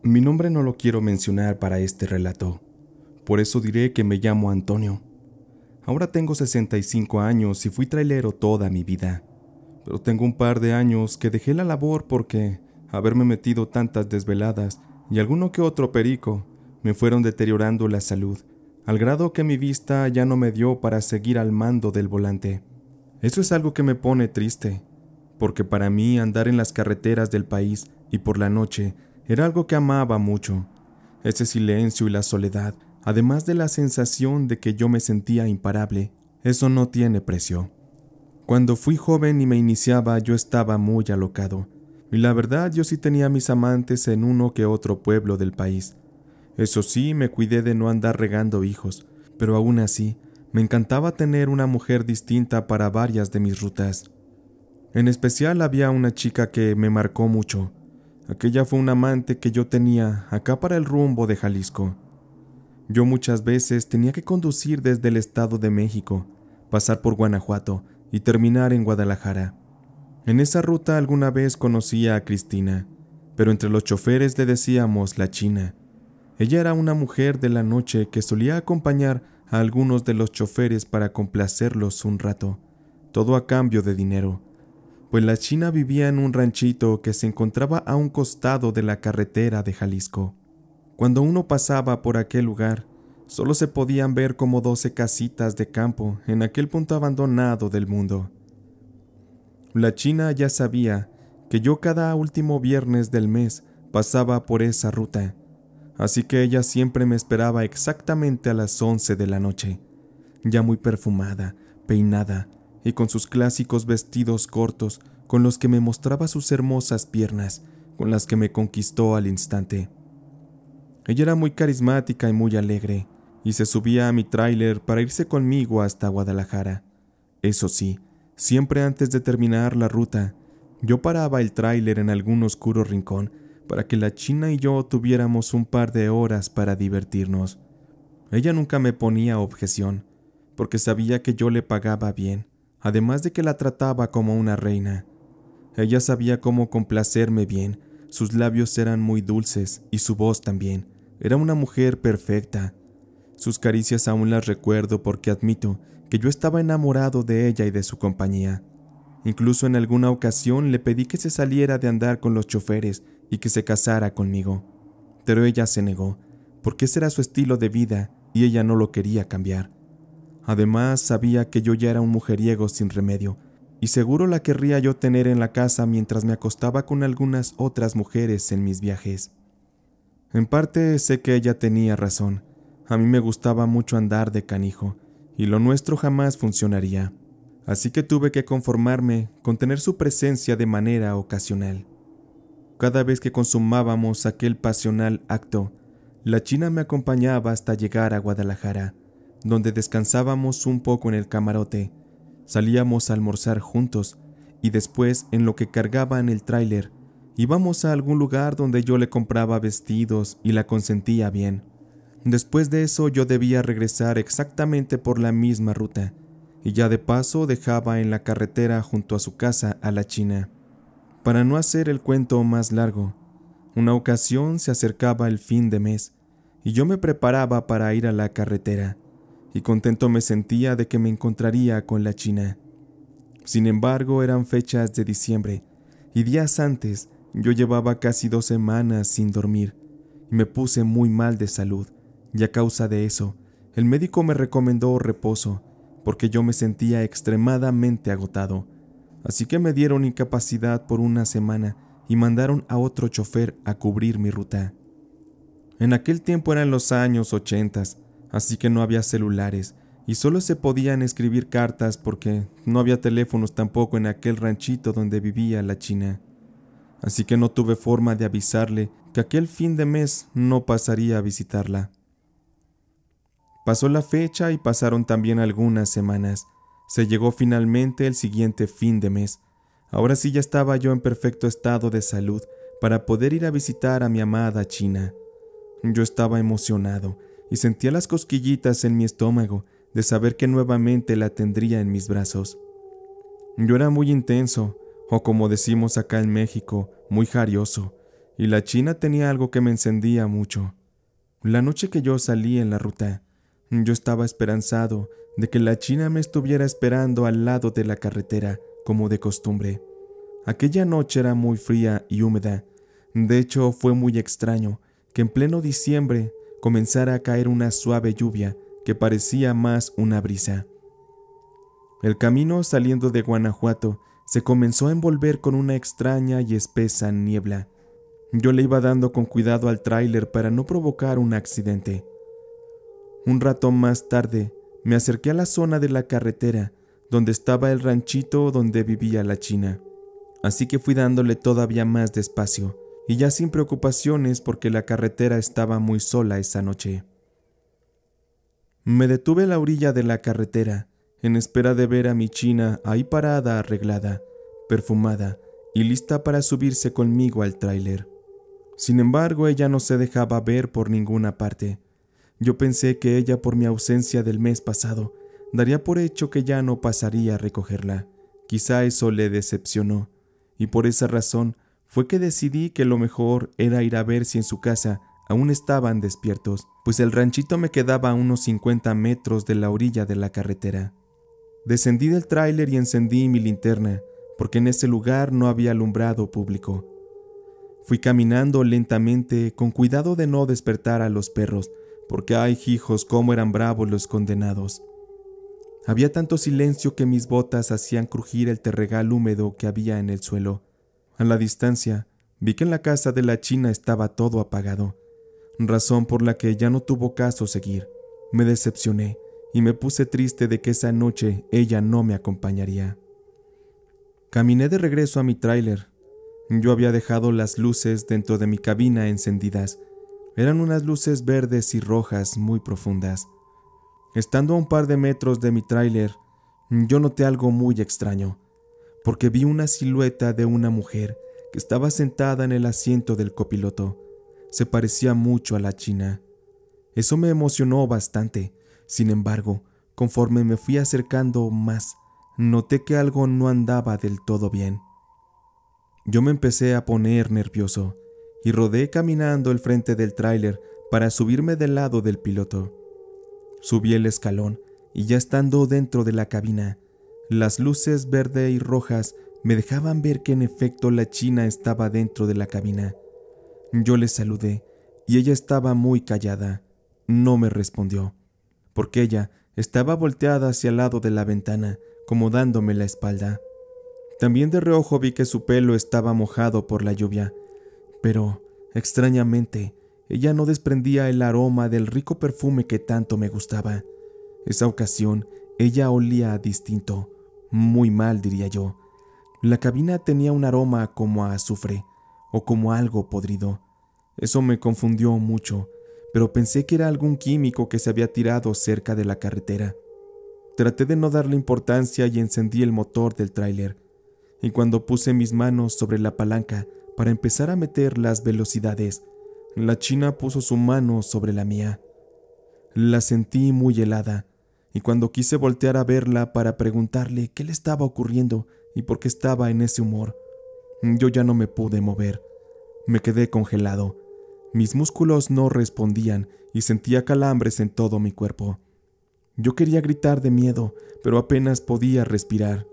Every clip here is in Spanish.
Mi nombre no lo quiero mencionar para este relato, por eso diré que me llamo Antonio. Ahora tengo 65 años y fui trailero toda mi vida, pero tengo un par de años que dejé la labor porque haberme metido tantas desveladas y alguno que otro perico me fueron deteriorando la salud, al grado que mi vista ya no me dio para seguir al mando del volante. Eso es algo que me pone triste, porque para mí andar en las carreteras del país y por la noche era algo que amaba mucho. Ese silencio y la soledad, además de la sensación de que yo me sentía imparable, eso no tiene precio. Cuando fui joven y me iniciaba, yo estaba muy alocado, y la verdad yo sí tenía mis amantes en uno que otro pueblo del país. Eso sí, me cuidé de no andar regando hijos, pero aún así, me encantaba tener una mujer distinta para varias de mis rutas. En especial había una chica que me marcó mucho. Aquella fue una amante que yo tenía acá para el rumbo de Jalisco. Yo muchas veces tenía que conducir desde el Estado de México, pasar por Guanajuato y terminar en Guadalajara. En esa ruta alguna vez conocí a Cristina, pero entre los choferes le decíamos la China. Ella era una mujer de la noche que solía acompañar a algunos de los choferes para complacerlos un rato, todo a cambio de dinero, pues la China vivía en un ranchito que se encontraba a un costado de la carretera de Jalisco. Cuando uno pasaba por aquel lugar, solo se podían ver como 12 casitas de campo en aquel punto abandonado del mundo. La China ya sabía que yo cada último viernes del mes pasaba por esa ruta, así que ella siempre me esperaba exactamente a las 11 de la noche, ya muy perfumada, peinada y con sus clásicos vestidos cortos con los que me mostraba sus hermosas piernas, con las que me conquistó al instante. Ella era muy carismática y muy alegre, y se subía a mi tráiler para irse conmigo hasta Guadalajara. Eso sí, siempre antes de terminar la ruta, yo paraba el tráiler en algún oscuro rincón para que la China y yo tuviéramos un par de horas para divertirnos. Ella nunca me ponía objeción, porque sabía que yo le pagaba bien, además de que la trataba como una reina. Ella sabía cómo complacerme bien, sus labios eran muy dulces y su voz también. Era una mujer perfecta. Sus caricias aún las recuerdo porque admito que yo estaba enamorado de ella y de su compañía. Incluso en alguna ocasión le pedí que se saliera de andar con los choferes y que se casara conmigo. Pero ella se negó, porque ese era su estilo de vida y ella no lo quería cambiar. Además, sabía que yo ya era un mujeriego sin remedio, y seguro la querría yo tener en la casa mientras me acostaba con algunas otras mujeres en mis viajes. En parte sé que ella tenía razón. A mí me gustaba mucho andar de canijo, y lo nuestro jamás funcionaría. Así que tuve que conformarme con tener su presencia de manera ocasional. Cada vez que consumábamos aquel pasional acto, la China me acompañaba hasta llegar a Guadalajara, donde descansábamos un poco en el camarote, salíamos a almorzar juntos y después, en lo que cargaba en el tráiler, íbamos a algún lugar donde yo le compraba vestidos y la consentía bien. Después de eso yo debía regresar exactamente por la misma ruta, y ya de paso dejaba en la carretera junto a su casa a la China. Para no hacer el cuento más largo, una ocasión se acercaba el fin de mes, y yo me preparaba para ir a la carretera, y contento me sentía de que me encontraría con la China. Sin embargo, eran fechas de diciembre, y días antes yo llevaba casi 2 semanas sin dormir, y me puse muy mal de salud, y a causa de eso, el médico me recomendó reposo, porque yo me sentía extremadamente agotado. Así que me dieron incapacidad por 1 semana y mandaron a otro chofer a cubrir mi ruta. En aquel tiempo eran los años 80, así que no había celulares y solo se podían escribir cartas porque no había teléfonos tampoco en aquel ranchito donde vivía la China. Así que no tuve forma de avisarle que aquel fin de mes no pasaría a visitarla. Pasó la fecha y pasaron también algunas semanas. Se llegó finalmente el siguiente fin de mes. Ahora sí ya estaba yo en perfecto estado de salud para poder ir a visitar a mi amada China. Yo estaba emocionado y sentía las cosquillitas en mi estómago de saber que nuevamente la tendría en mis brazos. Yo era muy intenso, o como decimos acá en México, muy jarioso, y la china tenía algo que me encendía mucho. La noche que yo salí en la ruta, yo estaba esperanzado de que la china me estuviera esperando al lado de la carretera, como de costumbre. Aquella noche era muy fría y húmeda. De hecho, fue muy extraño que en pleno diciembre comenzara a caer una suave lluvia que parecía más una brisa. El camino saliendo de Guanajuato se comenzó a envolver con una extraña y espesa niebla. Yo le iba dando con cuidado al tráiler para no provocar un accidente. Un rato más tarde, me acerqué a la zona de la carretera donde estaba el ranchito donde vivía la china. Así que fui dándole todavía más despacio y ya sin preocupaciones porque la carretera estaba muy sola esa noche. Me detuve a la orilla de la carretera en espera de ver a mi china ahí parada, arreglada, perfumada y lista para subirse conmigo al tráiler. Sin embargo, ella no se dejaba ver por ninguna parte. Yo pensé que ella, por mi ausencia del mes pasado, daría por hecho que ya no pasaría a recogerla. Quizá eso le decepcionó, y por esa razón fue que decidí que lo mejor era ir a ver si en su casa aún estaban despiertos, pues el ranchito me quedaba a unos 50 metros de la orilla de la carretera. Descendí del tráiler y encendí mi linterna, porque en ese lugar no había alumbrado público. Fui caminando lentamente, con cuidado de no despertar a los perros, porque ay, hijos, cómo eran bravos los condenados. Había tanto silencio que mis botas hacían crujir el terregal húmedo que había en el suelo. A la distancia, vi que en la casa de la china estaba todo apagado, razón por la que ya no tuvo caso seguir. Me decepcioné y me puse triste de que esa noche ella no me acompañaría. Caminé de regreso a mi tráiler. Yo había dejado las luces dentro de mi cabina encendidas. Eran unas luces verdes y rojas muy profundas. Estando a un par de metros de mi tráiler, yo noté algo muy extraño, porque vi una silueta de una mujer que estaba sentada en el asiento del copiloto. Se parecía mucho a la china. Eso me emocionó bastante. Sin embargo, conforme me fui acercando más, noté que algo no andaba del todo bien. Yo me empecé a poner nervioso y rodé caminando el frente del tráiler para subirme del lado del piloto. Subí el escalón y ya estando dentro de la cabina, las luces verde y rojas me dejaban ver que en efecto la china estaba dentro de la cabina. Yo le saludé y ella estaba muy callada. No me respondió, porque ella estaba volteada hacia el lado de la ventana, como dándome la espalda. También de reojo vi que su pelo estaba mojado por la lluvia, pero, extrañamente, ella no desprendía el aroma del rico perfume que tanto me gustaba. Esa ocasión, ella olía distinto, muy mal diría yo. La cabina tenía un aroma como a azufre, o como algo podrido. Eso me confundió mucho, pero pensé que era algún químico que se había tirado cerca de la carretera. Traté de no darle importancia y encendí el motor del tráiler. Y cuando puse mis manos sobre la palanca para empezar a meter las velocidades, la china puso su mano sobre la mía. La sentí muy helada, y cuando quise voltear a verla para preguntarle qué le estaba ocurriendo y por qué estaba en ese humor, yo ya no me pude mover. Me quedé congelado. Mis músculos no respondían y sentía calambres en todo mi cuerpo. Yo quería gritar de miedo, pero apenas podía respirar.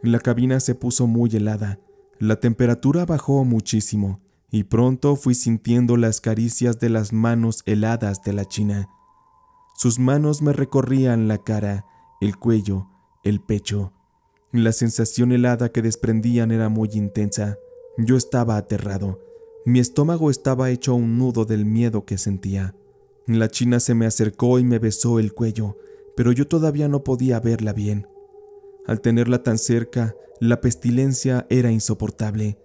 La cabina se puso muy helada, la temperatura bajó muchísimo y pronto fui sintiendo las caricias de las manos heladas de la china. Sus manos me recorrían la cara, el cuello, el pecho. La sensación helada que desprendían era muy intensa. Yo estaba aterrado. Mi estómago estaba hecho un nudo del miedo que sentía. La china se me acercó y me besó el cuello, pero yo todavía no podía verla bien. Al tenerla tan cerca, la pestilencia era insoportable.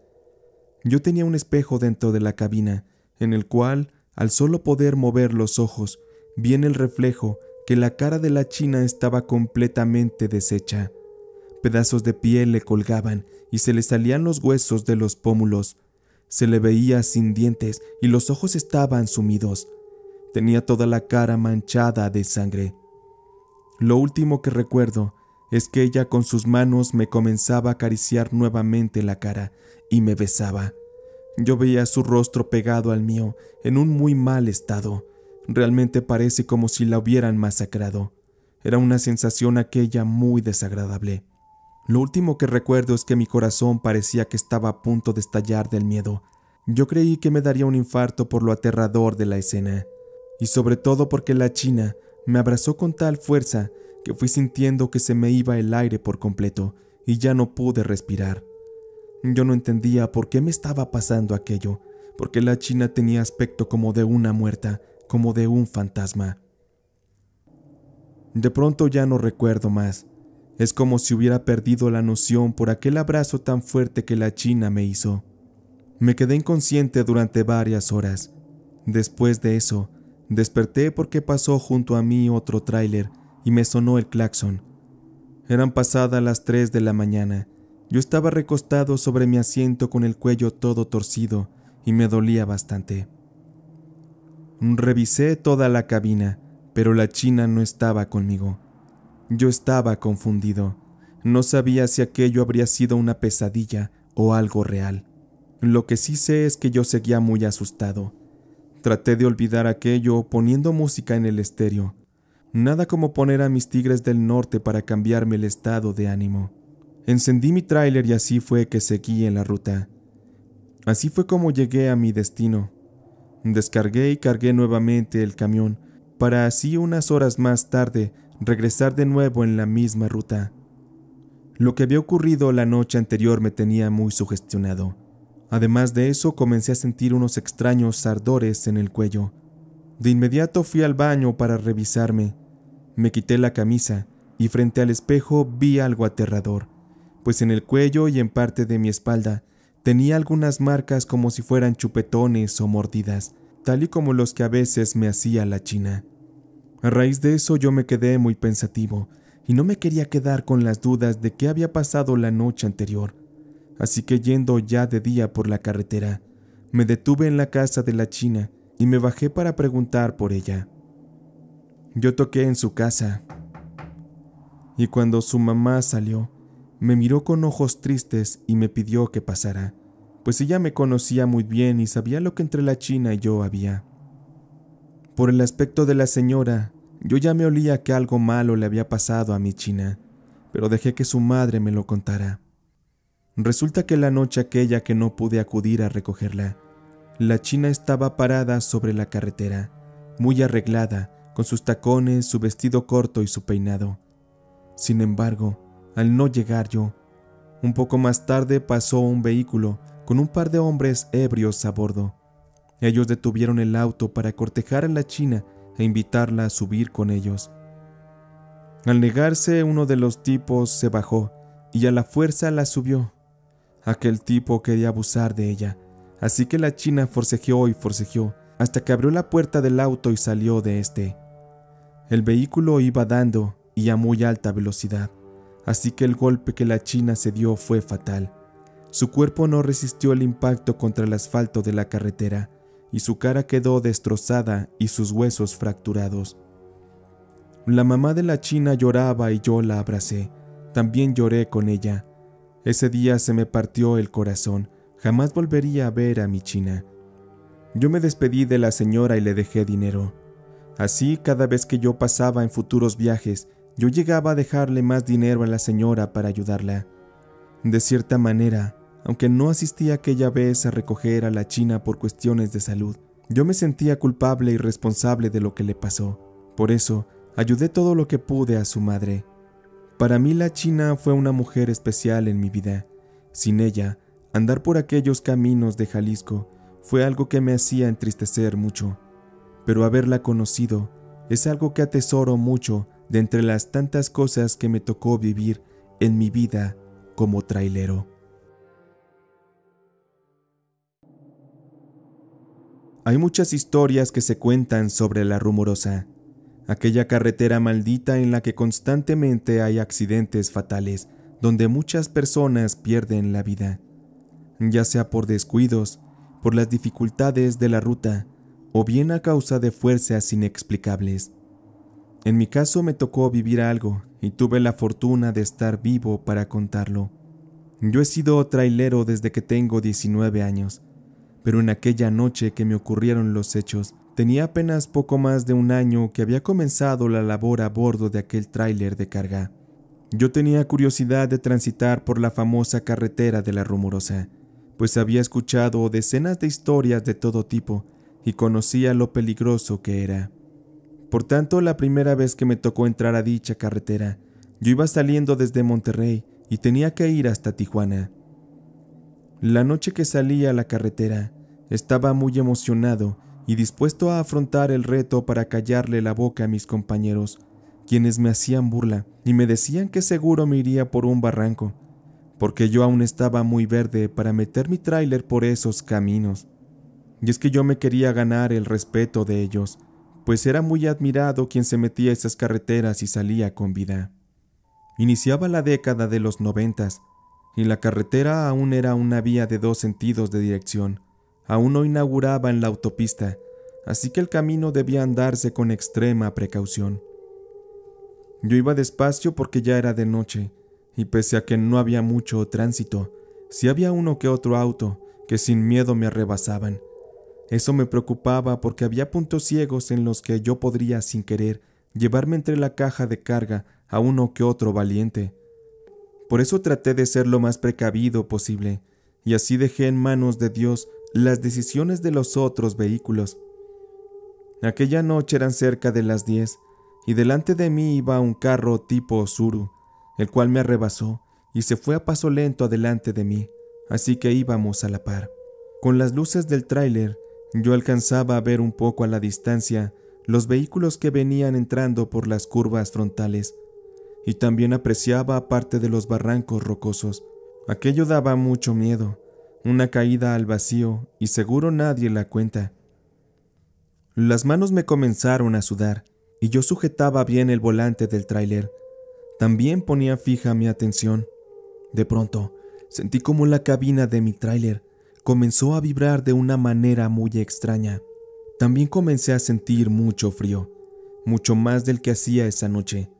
Yo tenía un espejo dentro de la cabina, en el cual, al solo poder mover los ojos, vi en el reflejo que la cara de la china estaba completamente deshecha. Pedazos de piel le colgaban y se le salían los huesos de los pómulos. Se le veía sin dientes y los ojos estaban sumidos. Tenía toda la cara manchada de sangre. Lo último que recuerdo es que ella con sus manos me comenzaba a acariciar nuevamente la cara y me besaba. Yo veía su rostro pegado al mío, en un muy mal estado. Realmente parece como si la hubieran masacrado. Era una sensación aquella muy desagradable. Lo último que recuerdo es que mi corazón parecía que estaba a punto de estallar del miedo. Yo creí que me daría un infarto por lo aterrador de la escena, y sobre todo porque la china me abrazó con tal fuerza que fui sintiendo que se me iba el aire por completo y ya no pude respirar. Yo no entendía por qué me estaba pasando aquello, porque la china tenía aspecto como de una muerta, como de un fantasma. De pronto ya no recuerdo más. Es como si hubiera perdido la noción por aquel abrazo tan fuerte que la china me hizo. Me quedé inconsciente durante varias horas. Después de eso, desperté porque pasó junto a mí otro tráiler y me sonó el claxon. Eran pasadas las 3 de la mañana. Yo estaba recostado sobre mi asiento con el cuello todo torcido y me dolía bastante. Revisé toda la cabina, pero la china no estaba conmigo. Yo estaba confundido. No sabía si aquello habría sido una pesadilla o algo real. Lo que sí sé es que yo seguía muy asustado. Traté de olvidar aquello poniendo música en el estéreo. Nada como poner a mis Tigres del Norte para cambiarme el estado de ánimo. Encendí mi tráiler y así fue que seguí en la ruta. Así fue como llegué a mi destino. Descargué y cargué nuevamente el camión, para así unas horas más tarde regresar de nuevo en la misma ruta. Lo que había ocurrido la noche anterior me tenía muy sugestionado. Además de eso, comencé a sentir unos extraños ardores en el cuello. De inmediato fui al baño para revisarme. Me quité la camisa y frente al espejo vi algo aterrador, pues en el cuello y en parte de mi espalda tenía algunas marcas como si fueran chupetones o mordidas, tal y como los que a veces me hacía la china. A raíz de eso yo me quedé muy pensativo y no me quería quedar con las dudas de qué había pasado la noche anterior. Así que yendo ya de día por la carretera, me detuve en la casa de la china y me bajé para preguntar por ella. Yo toqué en su casa y cuando su mamá salió, me miró con ojos tristes y me pidió que pasara, pues ella me conocía muy bien y sabía lo que entre la china y yo había. Por el aspecto de la señora, yo ya me olía que algo malo le había pasado a mi china, pero dejé que su madre me lo contara. Resulta que la noche aquella que no pude acudir a recogerla, la china estaba parada sobre la carretera, muy arreglada, con sus tacones, su vestido corto y su peinado. Sin embargo, al no llegar yo, un poco más tarde pasó un vehículo con un par de hombres ebrios a bordo. Ellos detuvieron el auto para cortejar a la china e invitarla a subir con ellos. Al negarse, uno de los tipos se bajó y a la fuerza la subió. Aquel tipo quería abusar de ella, así que la china forcejeó y forcejeó hasta que abrió la puerta del auto y salió de este. El vehículo iba dando y a muy alta velocidad, así que el golpe que la china se dio fue fatal. Su cuerpo no resistió el impacto contra el asfalto de la carretera y su cara quedó destrozada y sus huesos fracturados. La mamá de la china lloraba y yo la abracé. También lloré con ella. Ese día se me partió el corazón. Jamás volvería a ver a mi china. Yo me despedí de la señora y le dejé dinero. Así, cada vez que yo pasaba en futuros viajes, yo llegaba a dejarle más dinero a la señora para ayudarla. De cierta manera, aunque no asistí aquella vez a recoger a la china por cuestiones de salud, yo me sentía culpable y responsable de lo que le pasó. Por eso, ayudé todo lo que pude a su madre. Para mí la china fue una mujer especial en mi vida. Sin ella, andar por aquellos caminos de Jalisco fue algo que me hacía entristecer mucho. Pero haberla conocido es algo que atesoro mucho de entre las tantas cosas que me tocó vivir en mi vida como trailero. Hay muchas historias que se cuentan sobre la Rumorosa, aquella carretera maldita en la que constantemente hay accidentes fatales, donde muchas personas pierden la vida, ya sea por descuidos, por las dificultades de la ruta, o bien a causa de fuerzas inexplicables. En mi caso me tocó vivir algo, y tuve la fortuna de estar vivo para contarlo. Yo he sido trailero desde que tengo 19 años. Pero en aquella noche que me ocurrieron los hechos, tenía apenas poco más de un año que había comenzado la labor a bordo de aquel tráiler de carga. Yo tenía curiosidad de transitar por la famosa carretera de la Rumorosa, pues había escuchado decenas de historias de todo tipo y conocía lo peligroso que era. Por tanto, la primera vez que me tocó entrar a dicha carretera, yo iba saliendo desde Monterrey y tenía que ir hasta Tijuana. La noche que salí a la carretera, estaba muy emocionado y dispuesto a afrontar el reto para callarle la boca a mis compañeros, quienes me hacían burla y me decían que seguro me iría por un barranco, porque yo aún estaba muy verde para meter mi tráiler por esos caminos. Y es que yo me quería ganar el respeto de ellos, pues era muy admirado quien se metía a esas carreteras y salía con vida. Iniciaba la década de los 90 y la carretera aún era una vía de 2 sentidos de dirección. Aún no inauguraban la autopista, así que el camino debía andarse con extrema precaución. Yo iba despacio porque ya era de noche, y pese a que no había mucho tránsito, sí había uno que otro auto que sin miedo me arrebasaban. Eso me preocupaba porque había puntos ciegos en los que yo podría, sin querer, llevarme entre la caja de carga a uno que otro valiente. Por eso traté de ser lo más precavido posible, y así dejé en manos de Dios las decisiones de los otros vehículos. Aquella noche eran cerca de las 10, y delante de mí iba un carro tipo Tsuru, el cual me arrebasó y se fue a paso lento adelante de mí, así que íbamos a la par. Con las luces del tráiler, yo alcanzaba a ver un poco a la distancia los vehículos que venían entrando por las curvas frontales, y también apreciaba parte de los barrancos rocosos. Aquello daba mucho miedo, una caída al vacío y seguro nadie la cuenta. Las manos me comenzaron a sudar y yo sujetaba bien el volante del tráiler. También ponía fija mi atención. De pronto, sentí como la cabina de mi tráiler comenzó a vibrar de una manera muy extraña. También comencé a sentir mucho frío, mucho más del que hacía esa noche,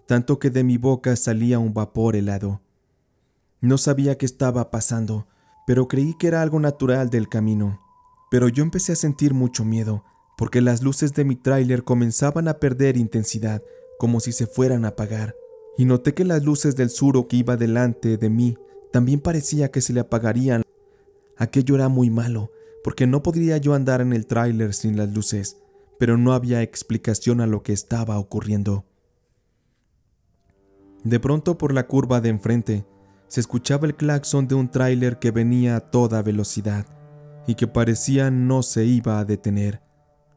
tanto que de mi boca salía un vapor helado. No sabía qué estaba pasando, pero creí que era algo natural del camino. Pero yo empecé a sentir mucho miedo, porque las luces de mi tráiler comenzaban a perder intensidad, como si se fueran a apagar. Y noté que las luces del Tsuru que iba delante de mí también parecía que se le apagarían. Aquello era muy malo, porque no podría yo andar en el tráiler sin las luces, pero no había explicación a lo que estaba ocurriendo. De pronto, por la curva de enfrente, se escuchaba el claxon de un tráiler que venía a toda velocidad y que parecía no se iba a detener.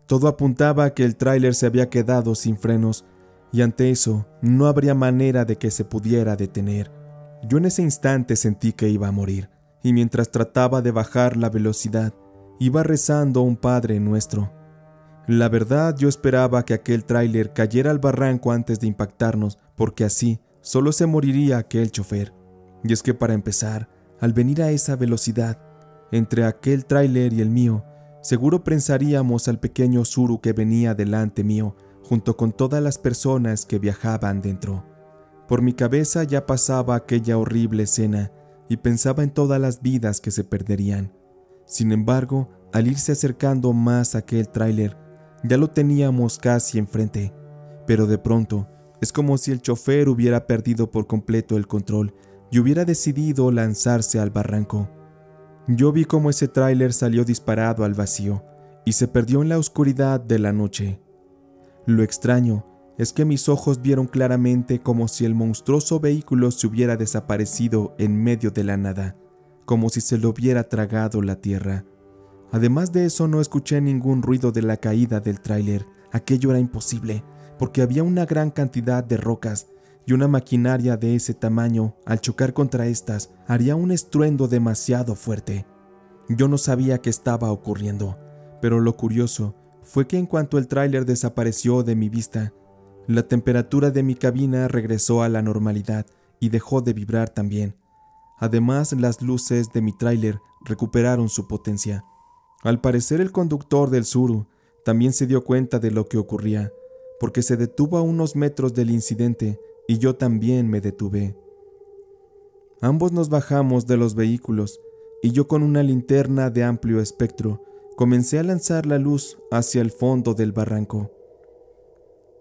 Todo apuntaba a que el tráiler se había quedado sin frenos y ante eso no habría manera de que se pudiera detener. Yo en ese instante sentí que iba a morir y mientras trataba de bajar la velocidad, iba rezando un Padre Nuestro. La verdad, yo esperaba que aquel tráiler cayera al barranco antes de impactarnos, porque así solo se moriría aquel chofer. Y es que para empezar, al venir a esa velocidad, entre aquel tráiler y el mío, seguro prensaríamos al pequeño Tsuru que venía delante mío, junto con todas las personas que viajaban dentro. Por mi cabeza ya pasaba aquella horrible escena y pensaba en todas las vidas que se perderían. Sin embargo, al irse acercando más a aquel tráiler, ya lo teníamos casi enfrente, pero de pronto es como si el chofer hubiera perdido por completo el control y hubiera decidido lanzarse al barranco. Yo vi cómo ese tráiler salió disparado al vacío y se perdió en la oscuridad de la noche. Lo extraño es que mis ojos vieron claramente como si el monstruoso vehículo se hubiera desaparecido en medio de la nada, como si se lo hubiera tragado la tierra. Además de eso, no escuché ningún ruido de la caída del tráiler. Aquello era imposible, porque había una gran cantidad de rocas y una maquinaria de ese tamaño, al chocar contra estas, haría un estruendo demasiado fuerte. Yo no sabía qué estaba ocurriendo, pero lo curioso fue que en cuanto el tráiler desapareció de mi vista, la temperatura de mi cabina regresó a la normalidad y dejó de vibrar también. Además, las luces de mi tráiler recuperaron su potencia. Al parecer, el conductor del Tsuru también se dio cuenta de lo que ocurría, porque se detuvo a unos metros del incidente y yo también me detuve. Ambos nos bajamos de los vehículos y yo con una linterna de amplio espectro comencé a lanzar la luz hacia el fondo del barranco.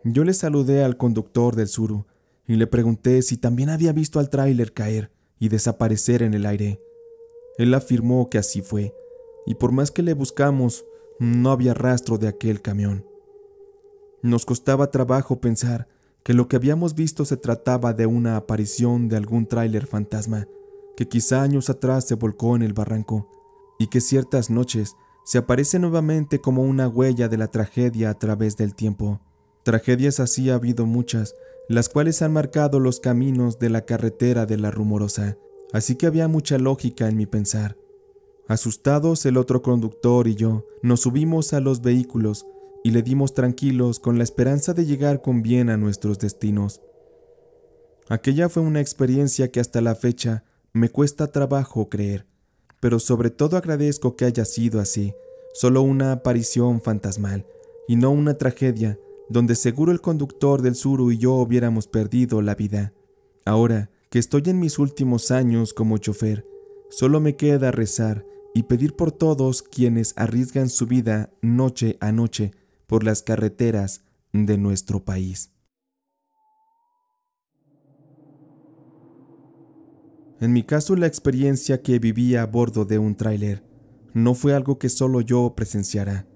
Yo le saludé al conductor del Tsuru y le pregunté si también había visto al tráiler caer y desaparecer en el aire. Él afirmó que así fue, y por más que le buscamos, no había rastro de aquel camión. Nos costaba trabajo pensar que lo que habíamos visto se trataba de una aparición de algún tráiler fantasma que quizá años atrás se volcó en el barranco y que ciertas noches se aparece nuevamente como una huella de la tragedia a través del tiempo. Tragedias así ha habido muchas, las cuales han marcado los caminos de la carretera de la Rumorosa, así que había mucha lógica en mi pensar. Asustados, el otro conductor y yo nos subimos a los vehículos y le dimos tranquilos con la esperanza de llegar con bien a nuestros destinos. Aquella fue una experiencia que hasta la fecha me cuesta trabajo creer, pero sobre todo agradezco que haya sido así, solo una aparición fantasmal y no una tragedia donde seguro el conductor del Tsuru y yo hubiéramos perdido la vida. Ahora que estoy en mis últimos años como chofer, solo me queda rezar y pedir por todos quienes arriesgan su vida noche a noche por las carreteras de nuestro país. En mi caso, la experiencia que viví a bordo de un tráiler no fue algo que solo yo presenciara.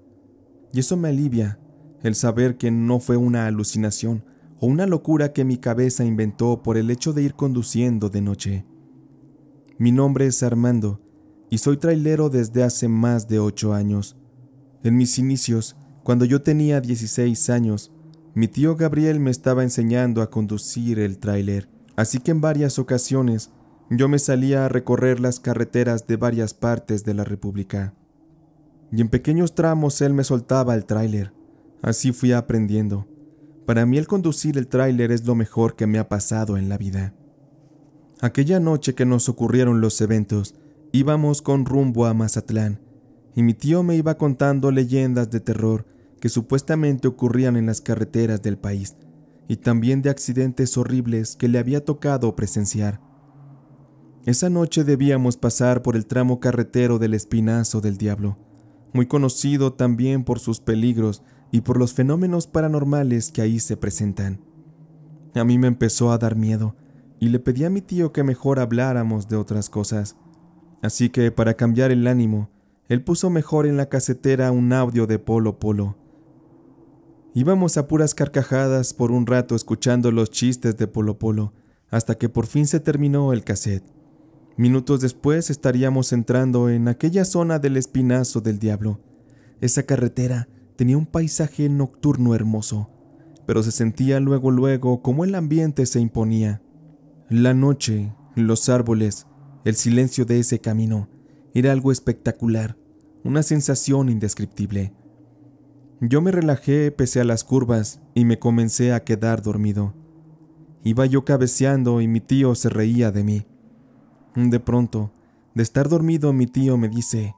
Y eso me alivia, el saber que no fue una alucinación o una locura que mi cabeza inventó por el hecho de ir conduciendo de noche. Mi nombre es Armando y soy trailero desde hace más de 8 años. En mis inicios, cuando yo tenía 16 años, mi tío Gabriel me estaba enseñando a conducir el tráiler, así que en varias ocasiones yo me salía a recorrer las carreteras de varias partes de la República. Y en pequeños tramos él me soltaba el tráiler. Así fui aprendiendo. Para mí el conducir el tráiler es lo mejor que me ha pasado en la vida. Aquella noche que nos ocurrieron los eventos, íbamos con rumbo a Mazatlán, y mi tío me iba contando leyendas de terror que supuestamente ocurrían en las carreteras del país, y también de accidentes horribles que le había tocado presenciar. Esa noche debíamos pasar por el tramo carretero del Espinazo del Diablo, muy conocido también por sus peligros y por los fenómenos paranormales que ahí se presentan. A mí me empezó a dar miedo y le pedí a mi tío que mejor habláramos de otras cosas. Así que, para cambiar el ánimo, él puso mejor en la casetera un audio de Polo Polo. Íbamos a puras carcajadas por un rato escuchando los chistes de Polo Polo, hasta que por fin se terminó el cassette. Minutos después estaríamos entrando en aquella zona del Espinazo del Diablo. Esa carretera tenía un paisaje nocturno hermoso, pero se sentía luego cómo el ambiente se imponía. La noche, los árboles, el silencio de ese camino, era algo espectacular, una sensación indescriptible. Yo me relajé pese a las curvas y me comencé a quedar dormido. Iba yo cabeceando y mi tío se reía de mí. De pronto, de estar dormido, mi tío me dice: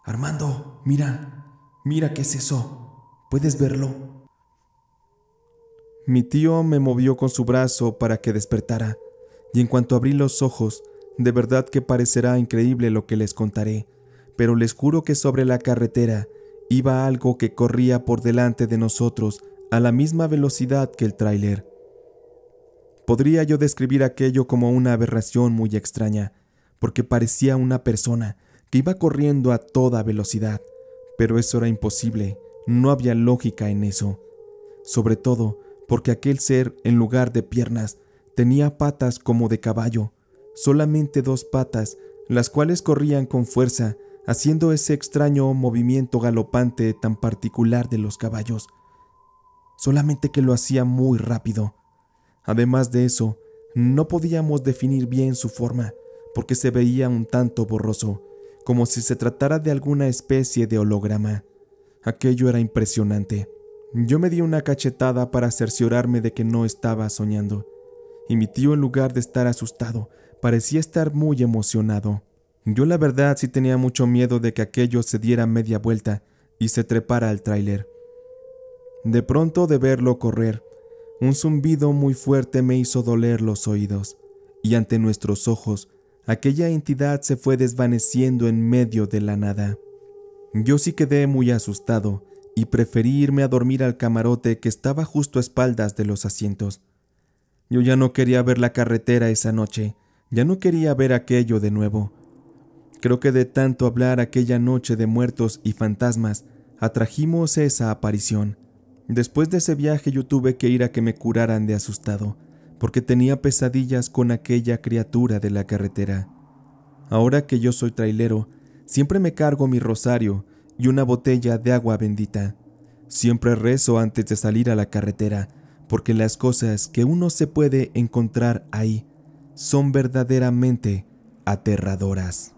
«Armando, mira qué es eso, ¿puedes verlo?». Mi tío me movió con su brazo para que despertara, y en cuanto abrí los ojos, de verdad que parecerá increíble lo que les contaré, pero les juro que sobre la carretera iba algo que corría por delante de nosotros a la misma velocidad que el tráiler. Podría yo describir aquello como una aberración muy extraña, porque parecía una persona que iba corriendo a toda velocidad, pero eso era imposible, no había lógica en eso. Sobre todo porque aquel ser, en lugar de piernas, tenía patas como de caballo, solamente 2 patas, las cuales corrían con fuerza, haciendo ese extraño movimiento galopante tan particular de los caballos, solamente que lo hacía muy rápido. Además de eso, no podíamos definir bien su forma, porque se veía un tanto borroso, como si se tratara de alguna especie de holograma. Aquello era impresionante. Yo me di una cachetada para cerciorarme de que no estaba soñando, y mi tío, en lugar de estar asustado, parecía estar muy emocionado. Yo la verdad sí tenía mucho miedo de que aquello se diera media vuelta y se trepara al tráiler. De pronto, de verlo correr, un zumbido muy fuerte me hizo doler los oídos, y ante nuestros ojos Aquella entidad se fue desvaneciendo en medio de la nada. Yo sí quedé muy asustado y preferí irme a dormir al camarote que estaba justo a espaldas de los asientos. Yo ya no quería ver la carretera esa noche, ya no quería ver aquello de nuevo. Creo que de tanto hablar aquella noche de muertos y fantasmas, atrajimos esa aparición. Después de ese viaje yo tuve que ir a que me curaran de asustado, porque tenía pesadillas con aquella criatura de la carretera. Ahora que yo soy trailero, siempre me cargo mi rosario y una botella de agua bendita. Siempre rezo antes de salir a la carretera, porque las cosas que uno se puede encontrar ahí son verdaderamente aterradoras.